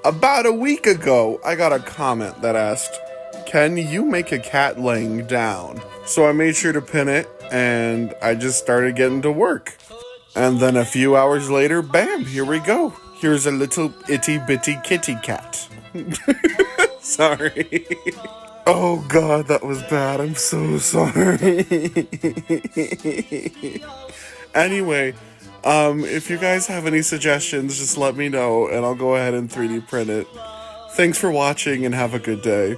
About a week ago, I got a comment that asked, "Can you make a cat laying down?" So I made sure to pin it, and I just started getting to work. And then a few hours later, bam, here we go. Here's a little itty bitty kitty cat. Sorry. Oh god, that was bad. I'm so sorry. Anyway, if you guys have any suggestions, just let me know and I'll go ahead and 3D print it. Thanks for watching and have a good day.